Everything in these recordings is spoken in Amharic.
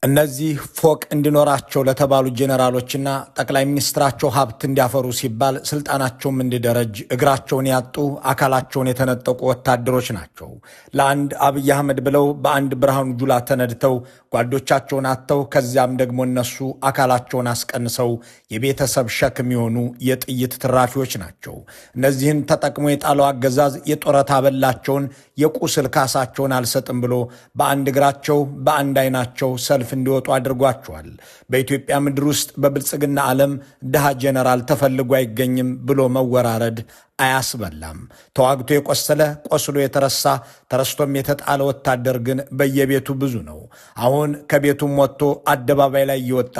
እነዚህ ፎቅ እንዲኖራቸው ለተባሉ ጄኔራሎችና ጠቅላይ ሚኒስትራቸው ሀብት እንዲያፈሩ ሲባል ስልጣናቸውም እንዲደረጅ እግራቸውን ያጡ አካላቸውን የተነጠቁ ወታደሮች ናቸው። ለአንድ አብይ አህመድ ብለው በአንድ ብርሃኑ ጁላ ተነድተው ጓዶቻቸውን አጥተው ከዚያም ደግሞ እነሱ አካላቸውን አስቀንሰው የቤተሰብ ሸክም የሆኑ የጥይት ትራፊዎች ናቸው። እነዚህን ተጠቅሞ የጣለው አገዛዝ የጡረታ አበላቸውን የቁስል ካሳቸውን አልሰጥም ብሎ በአንድ እግራቸው በአንድ አይናቸው ሰልፍ እንዲወጡ አድርጓቸዋል። በኢትዮጵያ ምድር ውስጥ በብልጽግና ዓለም ድሃ ጄኔራል ተፈልጎ አይገኝም ብሎ መወራረድ አያስበላም። ተዋግቶ የቆሰለ ቆስሎ የተረሳ ተረስቶም የተጣለ ወታደር ግን በየቤቱ ብዙ ነው። አሁን ከቤቱም ወጥቶ አደባባይ ላይ እየወጣ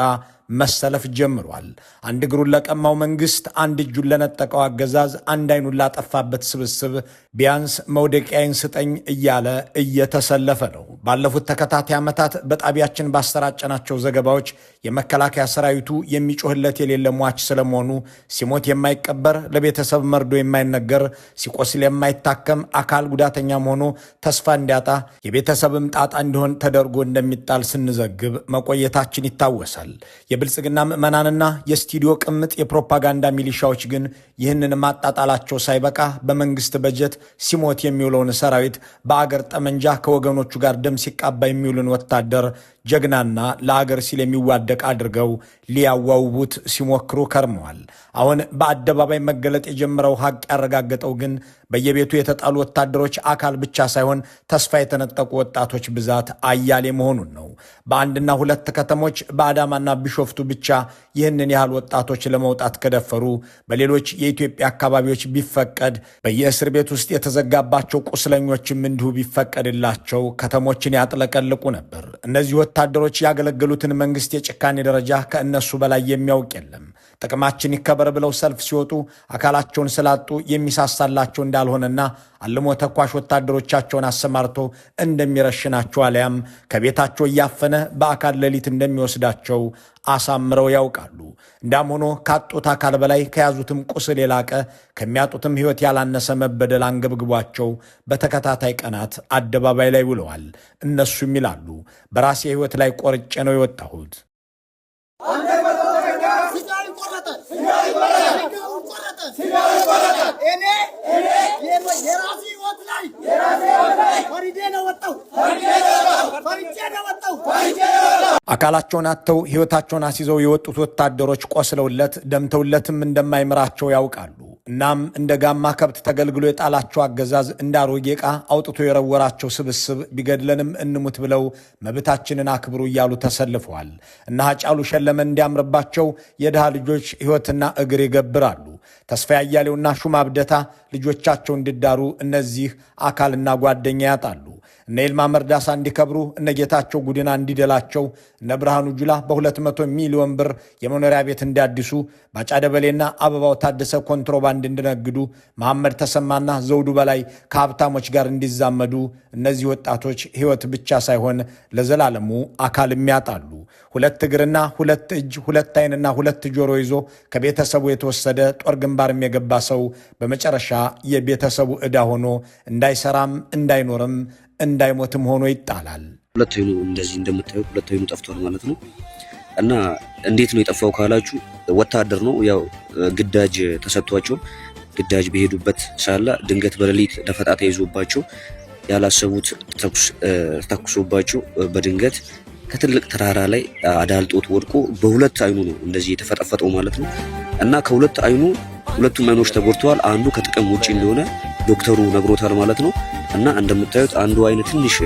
መሰለፍ ጀምሯል። አንድ እግሩን ለቀማው መንግስት፣ አንድ እጁን ለነጠቀው አገዛዝ፣ አንድ አይኑን ላጠፋበት ስብስብ ቢያንስ መውደቂያዬን ስጠኝ እያለ እየተሰለፈ ነው። ባለፉት ተከታታይ ዓመታት በጣቢያችን ባሰራጨናቸው ዘገባዎች የመከላከያ ሰራዊቱ የሚጮህለት የሌለ ሟች ስለመሆኑ፣ ሲሞት የማይቀበር ለቤተሰብ መርዶ የማይነገር፣ ሲቆስል የማይታከም አካል ጉዳተኛ መሆኑ ተስፋ እንዲያጣ የቤተሰብም ጣጣ እንዲሆን ተደርጎ እንደሚጣል ስንዘግብ መቆየታችን ይታወሳል። የብልጽግና ምዕመናንና የስቱዲዮ ቅምጥ የፕሮፓጋንዳ ሚሊሻዎች ግን ይህንን ማጣጣላቸው ሳይበቃ በመንግስት በጀት ሲሞት የሚውለውን ሰራዊት በአገር ጠመንጃ ከወገኖቹ ጋር ደም ሲቃባ የሚውልን ወታደር ጀግናና ለአገር ሲል የሚዋደቅ አድርገው ሊያዋውቡት ሲሞክሩ ከርመዋል። አሁን በአደባባይ መገለጥ የጀመረው ሀቅ ያረጋገጠው ግን በየቤቱ የተጣሉ ወታደሮች አካል ብቻ ሳይሆን ተስፋ የተነጠቁ ወጣቶች ብዛት አያሌ መሆኑን ነው። በአንድና ሁለት ከተሞች በአዳማና ቢሾፍቱ ብቻ ይህንን ያህል ወጣቶች ለመውጣት ከደፈሩ በሌሎች የኢትዮጵያ አካባቢዎች ቢፈቀድ፣ በየእስር ቤት ውስጥ የተዘጋባቸው ቁስለኞችም እንዲሁ ቢፈቀድላቸው ከተሞችን ያጥለቀልቁ ነበር። እነዚህ ወታደሮች ያገለገሉትን መንግስት የጭካኔ ደረጃ ከእነሱ በላይ የሚያውቅ የለም። ጥቅማችን ይከበር ብለው ሰልፍ ሲወጡ አካላቸውን ስላጡ የሚሳሳላቸው እንዳልሆነና አልሞ ተኳሽ ወታደሮቻቸውን አሰማርቶ እንደሚረሽናቸው አሊያም ከቤታቸው እያፈነ በአካል ሌሊት እንደሚወስዳቸው አሳምረው ያውቃሉ። እንዳም ሆኖ ካጡት አካል በላይ ከያዙትም ቁስል የላቀ ከሚያጡትም ሕይወት ያላነሰ መበደል አንገብግቧቸው በተከታታይ ቀናት አደባባይ ላይ ውለዋል። እነሱም ይላሉ፣ በራሴ ሕይወት ላይ ቆርጬ ነው የወጣሁት። አካላቸውን አጥተው ሕይወታቸውን አስይዘው የወጡት ወታደሮች ቆስለውለት ደምተውለትም እንደማይምራቸው ያውቃሉ። እናም እንደ ጋማ ከብት ተገልግሎ የጣላቸው አገዛዝ እንደ አሮጌ ዕቃ አውጥቶ የረወራቸው ስብስብ ቢገድለንም እንሙት ብለው መብታችንን አክብሩ እያሉ ተሰልፈዋል። እና ሃጫሉ ሸለመ እንዲያምርባቸው የድሃ ልጆች ሕይወትና እግር ይገብራሉ። ተስፋ ያያሌውና ሹማ ብደታ ልጆቻቸው እንዲዳሩ እነዚህ አካልና ጓደኛ ያጣሉ። እነ ይልማ መርዳሳ እንዲከብሩ፣ እነ ጌታቸው ጉዲና እንዲደላቸው፣ እነ ብርሃኑ ጁላ በ200 ሚሊዮን ብር የመኖሪያ ቤት እንዲያድሱ፣ ባጫ ደበሌና አበባው ታደሰ ኮንትሮባንድ እንዲነግዱ፣ መሐመድ ተሰማና ዘውዱ በላይ ከሀብታሞች ጋር እንዲዛመዱ እነዚህ ወጣቶች ሕይወት ብቻ ሳይሆን ለዘላለሙ አካልም ያጣሉ። ሁለት እግርና ሁለት እጅ፣ ሁለት ዓይንና ሁለት ጆሮ ይዞ ከቤተሰቡ የተወሰደ ጦር ግንባርም የገባ ሰው በመጨረሻ የቤተሰቡ ዕዳ ሆኖ እንዳይሰራም እንዳይኖርም እንዳይሞትም ሆኖ ይጣላል። ሁለት አይኑ እንደዚህ እንደምታዩት ሁለት አይኑ ጠፍቷል ማለት ነው። እና እንዴት ነው የጠፋው ካላችሁ ወታደር ነው ያው ግዳጅ ተሰጥቷቸው ግዳጅ በሄዱበት ሳለ ድንገት በሌሊት ደፈጣ ተይዞባቸው ያላሰቡት ተኩሶባቸው በድንገት ከትልቅ ተራራ ላይ አዳልጦት ወድቆ በሁለት አይኑ ነው እንደዚህ የተፈጠፈጠው ማለት ነው። እና ከሁለት አይኑ ሁለቱም አይኖች ተጎድተዋል። አንዱ ከጥቅም ውጪ እንደሆነ ዶክተሩ ነግሮታል ማለት ነው። እና እንደምታዩት አንዱ አይን ትንሽ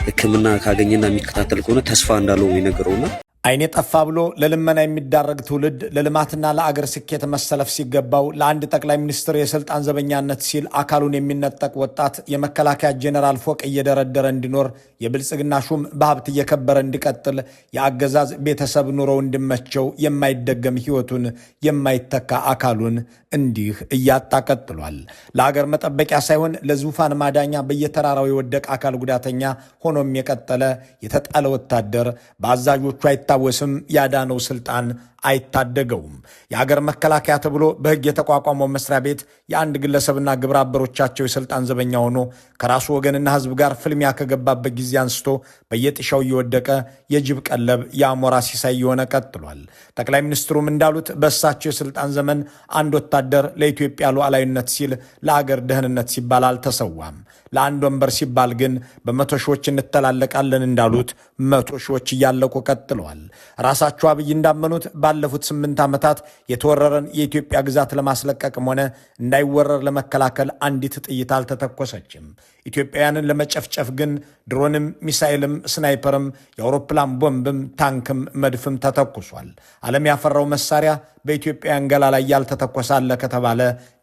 ሕክምና ካገኘና የሚከታተል ከሆነ ተስፋ እንዳለው ነው የነገረውና አይኔ ጠፋ ብሎ ለልመና የሚዳረግ ትውልድ ለልማትና ለአገር ስኬት መሰለፍ ሲገባው ለአንድ ጠቅላይ ሚኒስትር የስልጣን ዘበኛነት ሲል አካሉን የሚነጠቅ ወጣት የመከላከያ ጄኔራል ፎቅ እየደረደረ እንዲኖር፣ የብልጽግና ሹም በሀብት እየከበረ እንዲቀጥል፣ የአገዛዝ ቤተሰብ ኑሮው እንዲመቸው የማይደገም ሕይወቱን የማይተካ አካሉን እንዲህ እያጣ ቀጥሏል። ለአገር መጠበቂያ ሳይሆን ለዙፋን ማዳኛ በየተራራው የወደቀ አካል ጉዳተኛ ሆኖም የቀጠለ የተጣለ ወታደር በአዛዦቹ አይታወስም። ያዳነው ስልጣን አይታደገውም። የሀገር መከላከያ ተብሎ በሕግ የተቋቋመው መስሪያ ቤት የአንድ ግለሰብና ግብረ አበሮቻቸው የሥልጣን ዘበኛ ሆኖ ከራሱ ወገንና ሕዝብ ጋር ፍልሚያ ከገባበት ጊዜ አንስቶ በየጥሻው እየወደቀ የጅብ ቀለብ የአሞራ ሲሳይ የሆነ ቀጥሏል። ጠቅላይ ሚኒስትሩም እንዳሉት በእሳቸው የሥልጣን ዘመን አንድ ወታደር ለኢትዮጵያ ሉዓላዊነት ሲል ለአገር ደህንነት ሲባል አልተሰዋም። ለአንድ ወንበር ሲባል ግን በመቶ ሺዎች እንተላለቃለን እንዳሉት መቶ ሺዎች እያለቁ ቀጥለዋል። ራሳቸው አብይ እንዳመኑት ባለፉት 8 ዓመታት የተወረረን የኢትዮጵያ ግዛት ለማስለቀቅም ሆነ እንዳይወረር ለመከላከል አንዲት ጥይት አልተተኮሰችም። ኢትዮጵያውያንን ለመጨፍጨፍ ግን ድሮንም፣ ሚሳኤልም፣ ስናይፐርም፣ የአውሮፕላን ቦምብም፣ ታንክም፣ መድፍም ተተኩሷል። ዓለም ያፈራው መሳሪያ በኢትዮጵያውያን ገላ ላይ ያልተተኮሰ አለ ከተባለ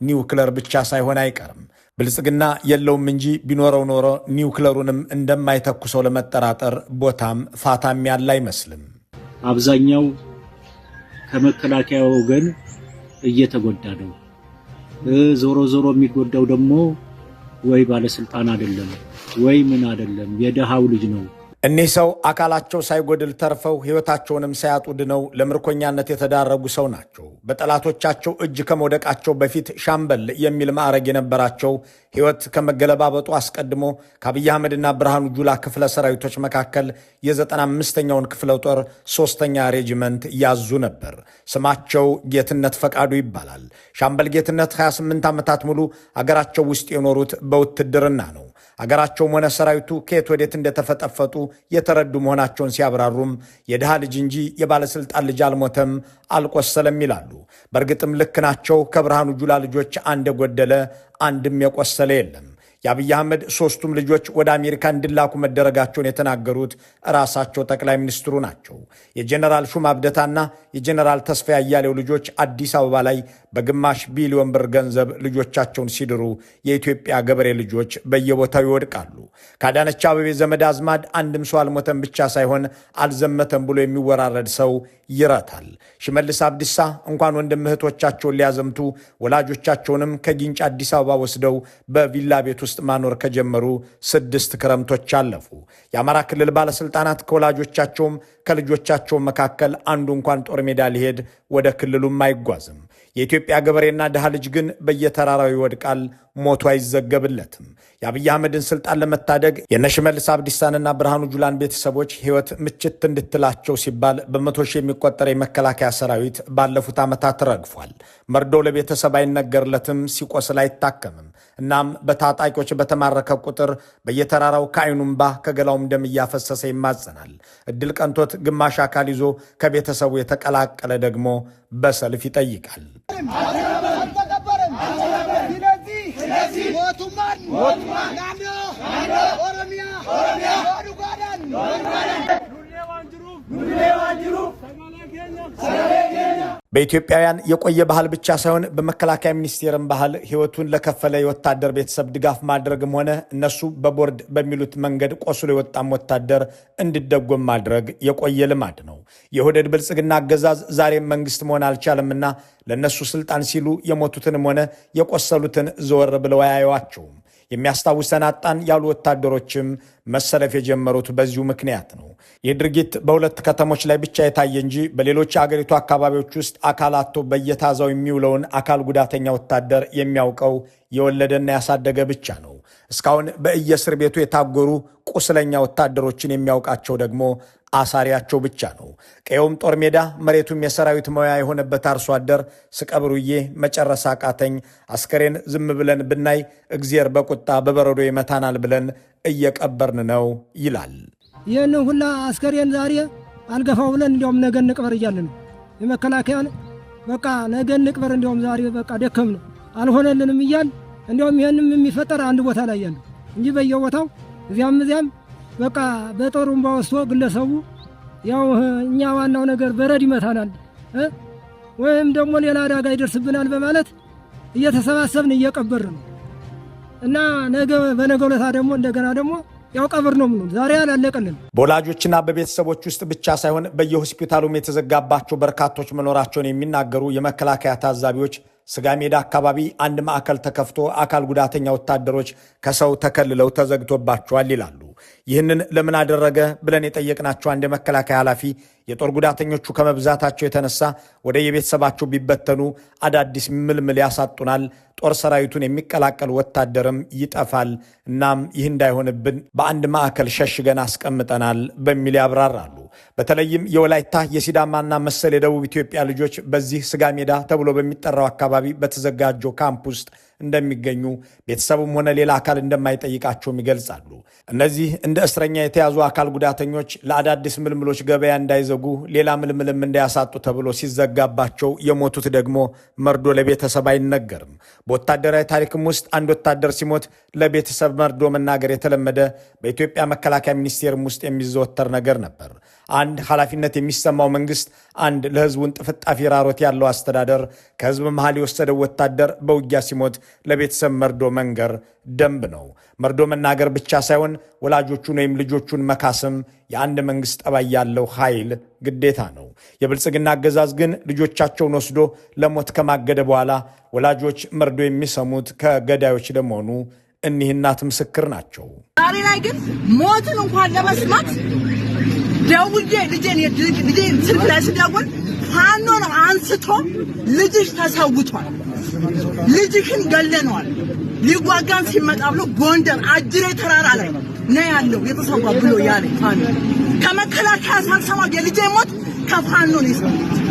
ኒውክለር ብቻ ሳይሆን አይቀርም። ብልጽግና የለውም እንጂ ቢኖረው ኖሮ ኒውክለሩንም እንደማይተኩሰው ለመጠራጠር ቦታም ፋታም ያለ አይመስልም። አብዛኛው ከመከላከያ ወገን እየተጎዳ ነው። ዞሮ ዞሮ የሚጎዳው ደግሞ ወይ ባለስልጣን አይደለም ወይ ምን አይደለም፣ የደሃው ልጅ ነው። እኒህ ሰው አካላቸው ሳይጎድል ተርፈው ሕይወታቸውንም ሳያጡ ድነው ለምርኮኛነት የተዳረጉ ሰው ናቸው። በጠላቶቻቸው እጅ ከመውደቃቸው በፊት ሻምበል የሚል ማዕረግ የነበራቸው ሕይወት ከመገለባበጡ አስቀድሞ ከአብይ አህመድና ብርሃኑ ጁላ ክፍለ ሰራዊቶች መካከል የ95ኛውን ክፍለ ጦር 3ኛ ሬጂመንት ያዙ ነበር። ስማቸው ጌትነት ፈቃዱ ይባላል። ሻምበል ጌትነት 28 ዓመታት ሙሉ አገራቸው ውስጥ የኖሩት በውትድርና ነው። አገራቸውም ሆነ ሰራዊቱ ከየት ወዴት እንደተፈጠፈጡ የተረዱ መሆናቸውን ሲያብራሩም የድሃ ልጅ እንጂ የባለስልጣን ልጅ አልሞተም አልቆሰለም ይላሉ። በእርግጥም ልክ ናቸው። ከብርሃኑ ጁላ ልጆች አንድ የጎደለ አንድም የቆሰለ የለም። የአብይ አህመድ 3ቱም ልጆች ወደ አሜሪካ እንዲላኩ መደረጋቸውን የተናገሩት ራሳቸው ጠቅላይ ሚኒስትሩ ናቸው። የጀነራል ሹማ አብደታና የጀነራል ተስፋዬ አያሌው ልጆች አዲስ አበባ ላይ በግማሽ ቢሊዮን ብር ገንዘብ ልጆቻቸውን ሲድሩ የኢትዮጵያ ገበሬ ልጆች በየቦታው ይወድቃሉ። ከአዳነች አቤቤ ዘመድ አዝማድ አንድም ሰው አልሞተም ብቻ ሳይሆን አልዘመተም ብሎ የሚወራረድ ሰው ይረታል። ሽመልስ አብዲሳ እንኳን ወንድም እህቶቻቸውን ሊያዘምቱ ወላጆቻቸውንም ከጊንጭ አዲስ አበባ ወስደው በቪላ ቤት ውስጥ ማኖር ከጀመሩ 6 ክረምቶች አለፉ። የአማራ ክልል ባለስልጣናት ከወላጆቻቸውም ከልጆቻቸው መካከል አንዱ እንኳን ጦር ሜዳ ሊሄድ ወደ ክልሉም አይጓዝም። የኢትዮጵያ ገበሬና ድሃ ልጅ ግን በየተራራው ይወድቃል፣ ሞቱ አይዘገብለትም። የአብይ አህመድን ስልጣን ለመታደግ የነሽመልስ አብዲሳንና ብርሃኑ ጁላን ቤተሰቦች ሕይወት ምችት እንድትላቸው ሲባል በመቶ ሺህ የሚቆጠር የመከላከያ ሰራዊት ባለፉት ዓመታት ረግፏል። መርዶ ለቤተሰብ አይነገርለትም፣ ሲቆስል አይታከምም። እናም በታጣቂዎች በተማረከ ቁጥር በየተራራው ከዓይኑም እምባ ከገላውም ደም እያፈሰሰ ይማጸናል። እድል ቀንቶት ግማሽ አካል ይዞ ከቤተሰቡ የተቀላቀለ ደግሞ በሰልፍ ይጠይቃል። በኢትዮጵያውያን የቆየ ባህል ብቻ ሳይሆን በመከላከያ ሚኒስቴርም ባህል ሕይወቱን ለከፈለ የወታደር ቤተሰብ ድጋፍ ማድረግም ሆነ እነሱ በቦርድ በሚሉት መንገድ ቆስሎ የወጣም ወታደር እንዲደጎም ማድረግ የቆየ ልማድ ነው። የኦህዴድ ብልጽግና አገዛዝ ዛሬም መንግስት መሆን አልቻለምና ለእነሱ ስልጣን ሲሉ የሞቱትንም ሆነ የቆሰሉትን ዘወር ብለው አያዩዋቸውም። የሚያስታውሰን አጣን ያሉ ወታደሮችም መሰለፍ የጀመሩት በዚሁ ምክንያት ነው። ይህ ድርጊት በሁለት ከተሞች ላይ ብቻ የታየ እንጂ በሌሎች የአገሪቱ አካባቢዎች ውስጥ አካል አጥቶ በየታዛው የሚውለውን አካል ጉዳተኛ ወታደር የሚያውቀው የወለደና ያሳደገ ብቻ ነው። እስካሁን በየእስር ቤቱ የታጎሩ ቁስለኛ ወታደሮችን የሚያውቃቸው ደግሞ አሳሪያቸው ብቻ ነው። ቀየውም ጦር ሜዳ መሬቱም የሰራዊት መያ የሆነበት አርሶ አደር ስቀብሩዬ መጨረስ አቃተኝ፣ አስከሬን ዝም ብለን ብናይ እግዚአብሔር በቁጣ በበረዶ ይመታናል ብለን እየቀበርን ነው ይላል። ይህን ሁላ አስከሬን ዛሬ አልገፋው ብለን እንዲያውም ነገ እንቅበር እያልን ነው። የመከላከያን በቃ ነገ እንቅበር እንዲያውም ዛሬ በቃ ደከም ነው አልሆነልንም እያል እንዲያውም ይህንም የሚፈጠር አንድ ቦታ ላይ ያለ እንጂ በየቦታው እዚያም በቃ በጦሩም ባወስቶ ግለሰቡ ያው እኛ ዋናው ነገር በረድ ይመታናል ወይም ደግሞ ሌላ አደጋ ይደርስብናል በማለት እየተሰባሰብን እየቀበርን ነው እና ነገ በነገው ዕለት ደግሞ እንደገና ደግሞ ያው ቀብር ነው ምን ዛሬ አላለቀልን። በወላጆችና በቤተሰቦች ውስጥ ብቻ ሳይሆን በየሆስፒታሉም የተዘጋባቸው በርካቶች መኖራቸውን የሚናገሩ የመከላከያ ታዛቢዎች ስጋ ሜዳ አካባቢ አንድ ማዕከል ተከፍቶ አካል ጉዳተኛ ወታደሮች ከሰው ተከልለው ተዘግቶባቸዋል ይላሉ። ይህንን ለምን አደረገ ብለን የጠየቅናቸው አንድ የመከላከያ ኃላፊ የጦር ጉዳተኞቹ ከመብዛታቸው የተነሳ ወደ የቤተሰባቸው ቢበተኑ አዳዲስ ምልምል ያሳጡናል፣ ጦር ሰራዊቱን የሚቀላቀል ወታደርም ይጠፋል። እናም ይህ እንዳይሆንብን በአንድ ማዕከል ሸሽገን አስቀምጠናል በሚል ያብራራሉ። በተለይም የወላይታ የሲዳማና መሰል የደቡብ ኢትዮጵያ ልጆች በዚህ ስጋ ሜዳ ተብሎ በሚጠራው አካባቢ በተዘጋጀው ካምፕ ውስጥ እንደሚገኙ ቤተሰቡም ሆነ ሌላ አካል እንደማይጠይቃቸውም ይገልጻሉ። እነዚህ እንደ እስረኛ የተያዙ አካል ጉዳተኞች ለአዳዲስ ምልምሎች ገበያ እንዳይዘጉ ሌላ ምልምልም እንዳያሳጡ ተብሎ ሲዘጋባቸው የሞቱት ደግሞ መርዶ ለቤተሰብ አይነገርም። በወታደራዊ ታሪክም ውስጥ አንድ ወታደር ሲሞት ለቤተሰብ መርዶ መናገር የተለመደ በኢትዮጵያ መከላከያ ሚኒስቴርም ውስጥ የሚዘወተር ነገር ነበር። አንድ ኃላፊነት የሚሰማው መንግስት፣ አንድ ለህዝቡን ጥፍጣፊ ራሮት ያለው አስተዳደር ከህዝብ መሃል የወሰደው ወታደር በውጊያ ሲሞት ለቤተሰብ መርዶ መንገር ደንብ ነው። መርዶ መናገር ብቻ ሳይሆን ወላጆቹን ወይም ልጆቹን መካስም የአንድ መንግስት ጠባይ ያለው ኃይል ግዴታ ነው። የብልጽግና አገዛዝ ግን ልጆቻቸውን ወስዶ ለሞት ከማገደ በኋላ ወላጆች መርዶ የሚሰሙት ከገዳዮች ለመሆኑ እኒህ እናት ምስክር ናቸው። ዛሬ ላይ ግን ሞትን እንኳን ለመስማት ደውዬ ልጄን ስልክ ላይ ስደውል ፋኖ ነው አንስቶ ልጅሽ ተሰውቷል፣ ልጅሽን ገለነዋል፣ ሊዋጋን ሲመጣ ብሎ ጎንደር አጅሬ ተራራ ላይ ነው ያለው የተሰዋ ብሎ ያለ ፋኖ ከመከላከያ ሳልሰማ የልጄ ሞት ከፋኖ ነው የሰማሁት።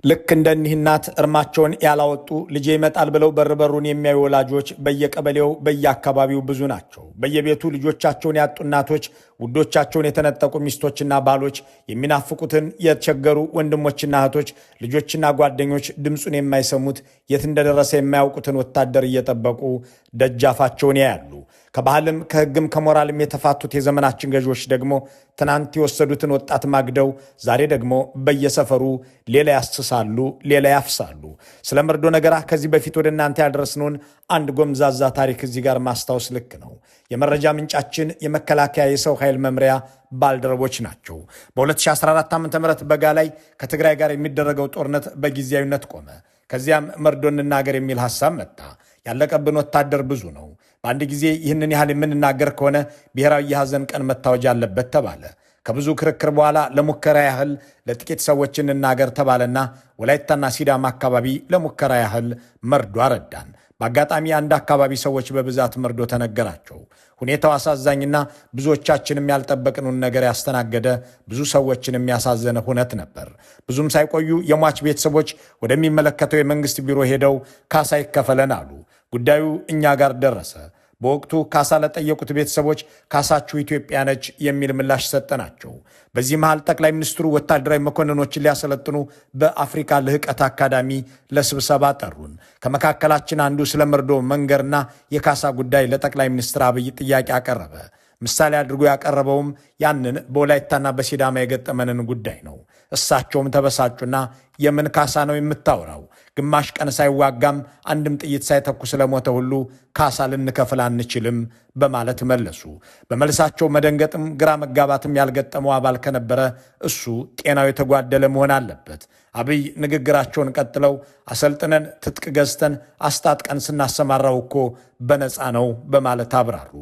ልክ እንደኒህ እናት እርማቸውን ያላወጡ ልጄ ይመጣል ብለው በርበሩን የሚያዩ ወላጆች በየቀበሌው በየአካባቢው ብዙ ናቸው። በየቤቱ ልጆቻቸውን ያጡ እናቶች፣ ውዶቻቸውን የተነጠቁ ሚስቶችና ባሎች፣ የሚናፍቁትን የተቸገሩ ወንድሞችና እህቶች፣ ልጆችና ጓደኞች ድምፁን የማይሰሙት የት እንደደረሰ የማያውቁትን ወታደር እየጠበቁ ደጃፋቸውን ያያሉ። ከባህልም ከሕግም ከሞራልም የተፋቱት የዘመናችን ገዢዎች ደግሞ ትናንት የወሰዱትን ወጣት ማግደው ዛሬ ደግሞ በየሰፈሩ ሌላ ያስሳሉ፣ ሌላ ያፍሳሉ። ስለ መርዶ ነገራ ከዚህ በፊት ወደ እናንተ ያደረስነውን አንድ ጎምዛዛ ታሪክ እዚህ ጋር ማስታወስ ልክ ነው። የመረጃ ምንጫችን የመከላከያ የሰው ኃይል መምሪያ ባልደረቦች ናቸው። በ2014 ዓ.ም በጋ ላይ ከትግራይ ጋር የሚደረገው ጦርነት በጊዜያዊነት ቆመ። ከዚያም መርዶ እንናገር የሚል ሐሳብ መጣ። ያለቀብን ወታደር ብዙ ነው። በአንድ ጊዜ ይህንን ያህል የምንናገር ከሆነ ብሔራዊ የሐዘን ቀን መታወጅ አለበት ተባለ። ከብዙ ክርክር በኋላ ለሙከራ ያህል ለጥቂት ሰዎች እንናገር ተባለና ወላይታና ሲዳማ አካባቢ ለሙከራ ያህል መርዶ አረዳን። በአጋጣሚ አንድ አካባቢ ሰዎች በብዛት መርዶ ተነገራቸው። ሁኔታው አሳዛኝና ብዙዎቻችንም ያልጠበቅነውን ነገር ያስተናገደ ብዙ ሰዎችንም ያሳዘነ ሁነት ነበር። ብዙም ሳይቆዩ የሟች ቤተሰቦች ወደሚመለከተው የመንግስት ቢሮ ሄደው ካሳ ይከፈለን አሉ። ጉዳዩ እኛ ጋር ደረሰ። በወቅቱ ካሳ ለጠየቁት ቤተሰቦች ካሳችሁ ኢትዮጵያ ነች የሚል ምላሽ ሰጠናቸው። በዚህ መሃል ጠቅላይ ሚኒስትሩ ወታደራዊ መኮንኖችን ሊያሰለጥኑ በአፍሪካ ልህቀት አካዳሚ ለስብሰባ ጠሩን። ከመካከላችን አንዱ ስለ መርዶ መንገርና የካሳ ጉዳይ ለጠቅላይ ሚኒስትር አብይ ጥያቄ አቀረበ። ምሳሌ አድርጎ ያቀረበውም ያንን በወላይታና በሲዳማ የገጠመንን ጉዳይ ነው። እሳቸውም ተበሳጩና የምን ካሳ ነው የምታወራው? ግማሽ ቀን ሳይዋጋም አንድም ጥይት ሳይተኩስ ስለሞተ ሁሉ ካሳ ልንከፍል አንችልም በማለት መለሱ። በመልሳቸው መደንገጥም ግራ መጋባትም ያልገጠመው አባል ከነበረ እሱ ጤናው የተጓደለ መሆን አለበት። አብይ ንግግራቸውን ቀጥለው አሰልጥነን ትጥቅ ገዝተን አስታጥቀን ስናሰማራው እኮ በነፃ ነው በማለት አብራሩ።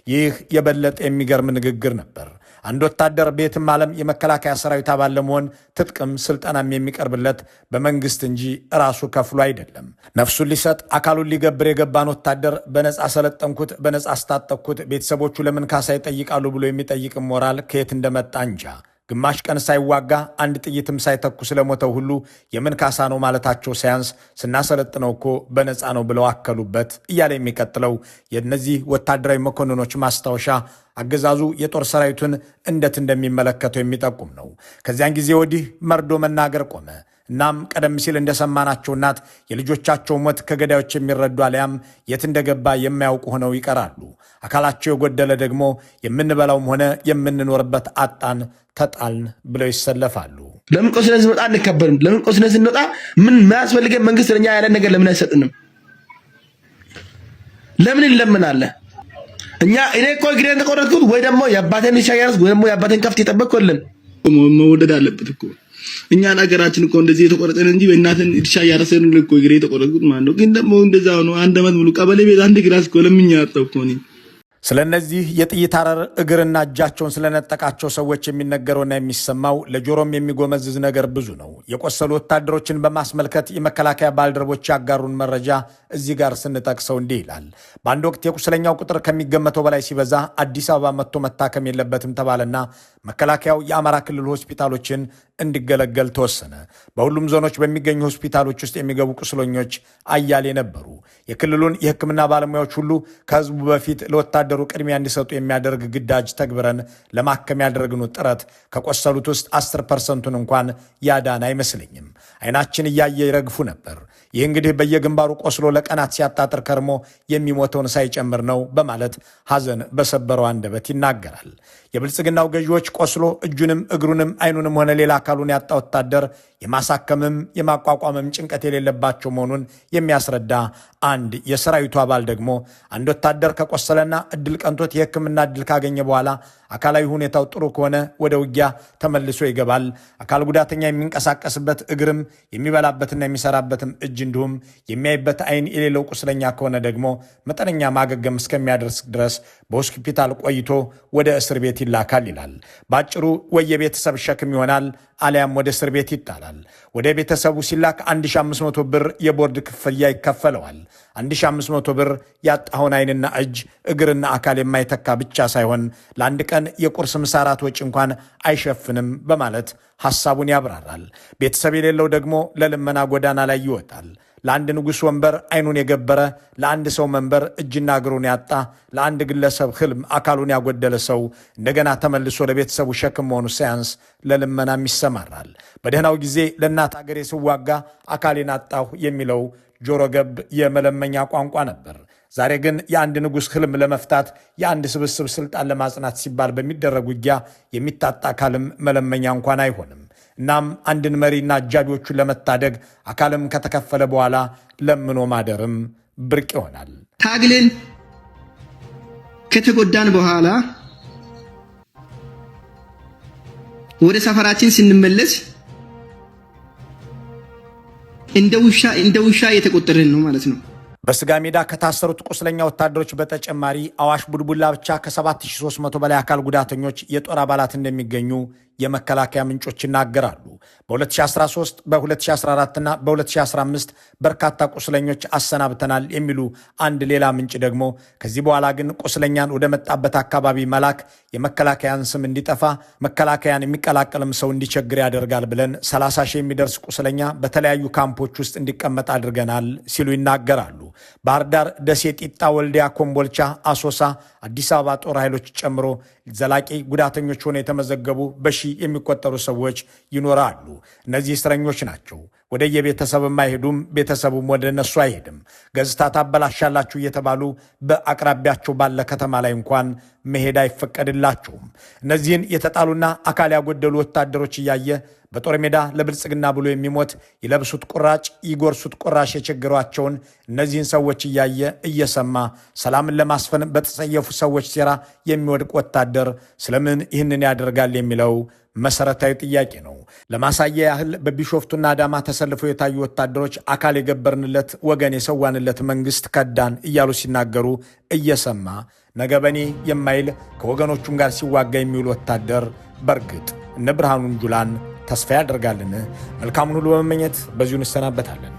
ይህ የበለጠ የሚገርም ንግግር ነበር። አንድ ወታደር ቤትም ዓለም የመከላከያ ሰራዊት አባል ለመሆን ትጥቅም ስልጠናም የሚቀርብለት በመንግስት እንጂ ራሱ ከፍሎ አይደለም። ነፍሱን ሊሰጥ አካሉን ሊገብር የገባን ወታደር በነፃ ሰለጠንኩት፣ በነፃ አስታጠቅኩት፣ ቤተሰቦቹ ለምን ካሳ ይጠይቃሉ ብሎ የሚጠይቅም ሞራል ከየት እንደመጣ እንጃ። ግማሽ ቀን ሳይዋጋ አንድ ጥይትም ሳይተኩ ስለሞተው ሁሉ የምን ካሳ ነው ማለታቸው ሳያንስ ስናሰለጥነው እኮ በነፃ ነው ብለው አከሉበት እያለ የሚቀጥለው የእነዚህ ወታደራዊ መኮንኖች ማስታወሻ አገዛዙ የጦር ሰራዊቱን እንዴት እንደሚመለከተው የሚጠቁም ነው። ከዚያን ጊዜ ወዲህ መርዶ መናገር ቆመ። እናም ቀደም ሲል እንደሰማናቸው እናት የልጆቻቸው ሞት ከገዳዮች የሚረዱ አሊያም የት እንደገባ የማያውቁ ሆነው ይቀራሉ። አካላቸው የጎደለ ደግሞ የምንበላውም ሆነ የምንኖርበት አጣን ተጣልን ብለው ይሰለፋሉ። ለምን ቆስለ ስንወጣ አንከበርም? ለምን ቆስለ ስንወጣ ምን ማያስፈልገን መንግስት ለኛ ያለ ነገር ለምን አይሰጥንም? ለምን እንለምናለን? እኔ እኮ እግሬን ተቆረጥኩት ወይ ደግሞ የአባቴን ሻያርስ ወይ ደግሞ የአባቴን ከፍት የጠበቅኩልን መወደድ አለበት እኮ እኛን አገራችን እኮ እንደዚህ የተቆረጠን እንጂ በእናትን እርሻ ያረሰን እኮ እግሬ የተቆረጡት ማለት ነው። ግን ደግሞ እንደዛው ነው። አንድ አመት ሙሉ ቀበሌ ቤት አንድ ግላስ እኮ ለምኛ አጣው እኮ ነው። ስለነዚህ የጥይት አረር እግርና እጃቸውን ስለነጠቃቸው ሰዎች የሚነገረውና የሚሰማው ለጆሮም የሚጎመዝዝ ነገር ብዙ ነው። የቆሰሉ ወታደሮችን በማስመልከት የመከላከያ ባልደረቦች ያጋሩን መረጃ እዚህ ጋር ስንጠቅሰው እንዲህ ይላል። በአንድ ወቅት የቁስለኛው ቁጥር ከሚገመተው በላይ ሲበዛ አዲስ አበባ መጥቶ መታከም የለበትም ተባለና መከላከያው የአማራ ክልል ሆስፒታሎችን እንዲገለገል ተወሰነ። በሁሉም ዞኖች በሚገኙ ሆስፒታሎች ውስጥ የሚገቡ ቁስለኞች አያሌ ነበሩ። የክልሉን የሕክምና ባለሙያዎች ሁሉ ከህዝቡ በፊት ለወታደሩ ቅድሚያ እንዲሰጡ የሚያደርግ ግዳጅ ተግብረን ለማከም ያደረግነው ጥረት ከቆሰሉት ውስጥ 10% እንኳን ያዳን አይመስለኝም። አይናችን እያየ ይረግፉ ነበር። ይህ እንግዲህ በየግንባሩ ቆስሎ ለቀናት ሲያጣጥር ከርሞ የሚሞተውን ሳይጨምር ነው በማለት ሐዘን በሰበረው አንደበት ይናገራል። የብልጽግናው ገዢዎች ቆስሎ እጁንም እግሩንም አይኑንም ሆነ ሌላ አካሉን ያጣ ወታደር የማሳከምም የማቋቋምም ጭንቀት የሌለባቸው መሆኑን የሚያስረዳ አንድ የሰራዊቱ አባል ደግሞ አንድ ወታደር ከቆሰለና እድል ቀንቶት የሕክምና እድል ካገኘ በኋላ አካላዊ ሁኔታው ጥሩ ከሆነ ወደ ውጊያ ተመልሶ ይገባል። አካል ጉዳተኛ የሚንቀሳቀስበት እግርም የሚበላበትና የሚሰራበትም እጅ እንዲሁም የሚያይበት አይን የሌለው ቁስለኛ ከሆነ ደግሞ መጠነኛ ማገገም እስከሚያደርስ ድረስ በሆስፒታል ቆይቶ ወደ እስር ቤት ይላካል ይላል። ባጭሩ ወይ የቤተሰብ ሸክም ይሆናል አሊያም ወደ እስር ቤት ይጣላል። ወደ ቤተሰቡ ሲላክ 1500 ብር የቦርድ ክፍያ ይከፈለዋል። 1500 ብር ያጣውን አይንና እጅ እግርና አካል የማይተካ ብቻ ሳይሆን ለአንድ ቀን የቁርስ ምሳ ራት ወጪ እንኳን አይሸፍንም በማለት ሐሳቡን ያብራራል። ቤተሰብ የሌለው ደግሞ ለልመና ጎዳና ላይ ይወጣል። ለአንድ ንጉሥ ወንበር አይኑን የገበረ፣ ለአንድ ሰው መንበር እጅና እግሩን ያጣ፣ ለአንድ ግለሰብ ህልም አካሉን ያጎደለ ሰው እንደገና ተመልሶ ለቤተሰቡ ሸክም መሆኑ ሳያንስ ለልመናም ይሰማራል። በደህናው ጊዜ ለእናት አገሬ ስዋጋ አካሌን አጣሁ የሚለው ጆሮ ገብ የመለመኛ ቋንቋ ነበር። ዛሬ ግን የአንድ ንጉሥ ህልም ለመፍታት የአንድ ስብስብ ስልጣን ለማጽናት ሲባል በሚደረግ ውጊያ የሚታጣ አካልም መለመኛ እንኳን አይሆንም። እናም አንድን መሪና አጃቢዎቹን ለመታደግ አካልም ከተከፈለ በኋላ ለምኖ ማደርም ብርቅ ይሆናል። ታግለን ከተጎዳን በኋላ ወደ ሰፈራችን ስንመለስ እንደ ውሻ የተቆጠረን ነው ማለት ነው። በስጋ ሜዳ ከታሰሩት ቁስለኛ ወታደሮች በተጨማሪ አዋሽ ቡልቡላ ብቻ ከ7300 በላይ አካል ጉዳተኞች የጦር አባላት እንደሚገኙ የመከላከያ ምንጮች ይናገራሉ። በ2013 በ2014 እና በ2015 በርካታ ቁስለኞች አሰናብተናል የሚሉ አንድ ሌላ ምንጭ ደግሞ ከዚህ በኋላ ግን ቁስለኛን ወደ መጣበት አካባቢ መላክ የመከላከያን ስም እንዲጠፋ መከላከያን የሚቀላቀልም ሰው እንዲቸግር ያደርጋል ብለን 30 ሺህ የሚደርስ ቁስለኛ በተለያዩ ካምፖች ውስጥ እንዲቀመጥ አድርገናል ሲሉ ይናገራሉ። ባህር ዳር፣ ደሴ፣ ጢጣ፣ ወልዲያ፣ ኮምቦልቻ፣ አሶሳ፣ አዲስ አበባ ጦር ኃይሎች ጨምሮ ዘላቂ ጉዳተኞች ሆነው የተመዘገቡ በሺ የሚቆጠሩ ሰዎች ይኖራሉ። እነዚህ እስረኞች ናቸው። ወደ የቤተሰብም አይሄዱም፣ ቤተሰቡም ወደ እነሱ አይሄድም። ገጽታ ታበላሻላችሁ እየተባሉ በአቅራቢያቸው ባለ ከተማ ላይ እንኳን መሄድ አይፈቀድላቸውም። እነዚህን የተጣሉና አካል ያጎደሉ ወታደሮች እያየ በጦር ሜዳ ለብልጽግና ብሎ የሚሞት ይለብሱት ቁራጭ ይጎርሱት ቁራሽ የቸገሯቸውን እነዚህን ሰዎች እያየ እየሰማ ሰላምን ለማስፈን በተጸየፉ ሰዎች ሴራ የሚወድቅ ወታደር ስለምን ይህንን ያደርጋል የሚለው መሰረታዊ ጥያቄ ነው። ለማሳያ ያህል በቢሾፍቱና አዳማ ተሰልፈው የታዩ ወታደሮች አካል የገበርንለት ወገን የሰዋንለት መንግስት ከዳን እያሉ ሲናገሩ እየሰማ ነገ በኔ የማይል ከወገኖቹም ጋር ሲዋጋ የሚውል ወታደር በእርግጥ እነ ብርሃኑን ጁላን ተስፋ ያደርጋልን? መልካሙን ሁሉ በመመኘት በዚሁ እንሰናበታለን።